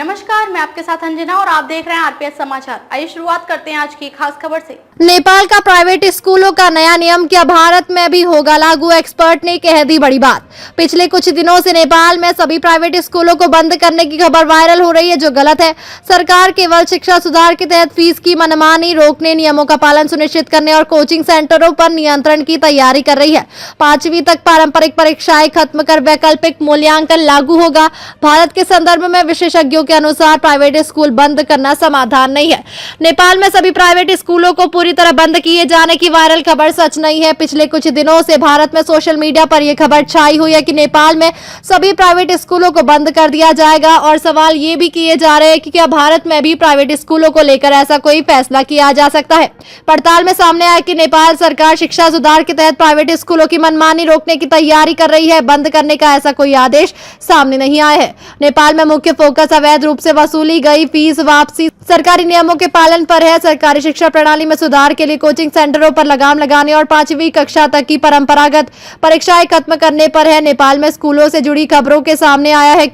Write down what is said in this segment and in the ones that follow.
नमस्कार, मैं आपके साथ अंजना और आप देख रहे हैं आरपीएस समाचार। आइए शुरुआत करते हैं आज की खास खबर से। नेपाल का प्राइवेट स्कूलों का नया नियम क्या भारत में भी होगा लागू? एक्सपर्ट ने कह दी बड़ी बात। पिछले कुछ दिनों से नेपाल में सभी प्राइवेट स्कूलों को बंद करने की खबर वायरल हो रही है, जो गलत है। सरकार केवल शिक्षा सुधार के तहत फीस की मनमानी रोकने, नियमों का पालन सुनिश्चित करने और कोचिंग सेंटरों पर नियंत्रण की तैयारी कर रही है। 5वीं तक पारंपरिक परीक्षाएं खत्म कर वैकल्पिक मूल्यांकन लागू होगा। भारत के संदर्भ में विशेषज्ञों के अनुसार प्राइवेट स्कूल बंद करना समाधान नहीं है। नेपाल में सभी प्राइवेट स्कूलों को पूरी तरह बंद किए जाने की वायरल खबर सच नहीं है। पिछले कुछ दिनों से भारत में सोशल मीडिया पर यह खबर छाई हुई है कि नेपाल में सभी प्राइवेट स्कूलों को बंद कर दिया जाएगा और सवाल ये भी किए जा रहे हैं कि क्या भारत में भी प्राइवेट स्कूलों को लेकर ऐसा कोई फैसला किया जा सकता है। पड़ताल में सामने आया कि नेपाल सरकार शिक्षा सुधार के तहत प्राइवेट स्कूलों की मनमानी रोकने की तैयारी कर रही है। बंद करने का ऐसा कोई आदेश सामने नहीं आया है। नेपाल में मुख्य फोकस अवैध रूप से वसूली गई फीस वापसी, सरकारी नियमों के पालन पर है। सरकारी शिक्षा प्रणाली में सुधार के लिए कोचिंग सेंटरों पर लगाम लगाने और 5वीं कक्षा तक की परंपरागत परीक्षाएं खत्म करने पर है। नेपाल में स्कूलों से जुड़ी खबरों में सामने आया है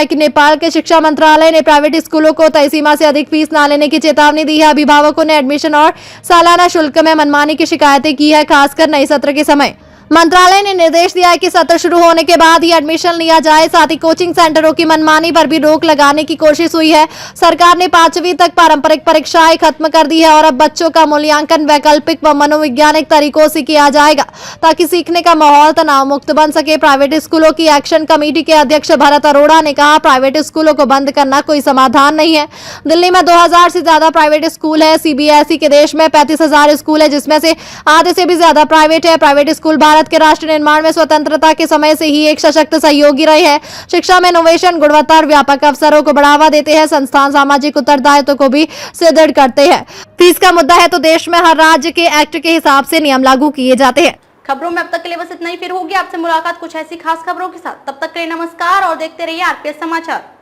कि नेपाल के शिक्षा मंत्रालय ने प्राइवेट स्कूलों को तय सीमा से अधिक फीस न लेने की चेतावनी दी है। अभिभावकों ने एडमिशन और सालाना शुल्क में मनमानी की शिकायतें की है, खासकर नए सत्र के समय। मंत्रालय ने निर्देश दिया है कि सत्र शुरू होने के बाद ही एडमिशन लिया जाए। साथ ही कोचिंग सेंटरों की मनमानी पर भी रोक लगाने की कोशिश हुई है। सरकार ने 5वीं तक पारंपरिक परीक्षाएं खत्म कर दी है और अब बच्चों का मूल्यांकन वैकल्पिक व मनोवैज्ञानिक तरीकों से किया जाएगा ताकि सीखने का माहौल तनाव मुक्त बन सके। प्राइवेट स्कूलों की एक्शन कमेटी के अध्यक्ष भरत अरोड़ा ने कहा, प्राइवेट स्कूलों को बंद करना कोई समाधान नहीं है। दिल्ली में 2000 से ज्यादा प्राइवेट स्कूल है। सीबीएसई के देश में 35,000 स्कूल है, जिसमें से आधे से भी ज्यादा प्राइवेट है। प्राइवेट स्कूल भारत के राष्ट्र निर्माण में स्वतंत्रता के समय से ही एक सशक्त सहयोगी रहे हैं। शिक्षा में इनोवेशन, गुणवत्ता और व्यापक अवसरों को बढ़ावा देते हैं। संस्थान सामाजिक उत्तरदायित्व को भी सुदृढ़ करते हैं। फीस का मुद्दा है तो देश में हर राज्य के एक्ट के हिसाब से नियम लागू किए जाते हैं। खबरों में अब तक के लिए बस इतना ही। फिर होगी आपसे मुलाकात कुछ ऐसी खास खबरों के साथ। तब तक के लिए नमस्कार और देखते रहिए आरपीएस समाचार।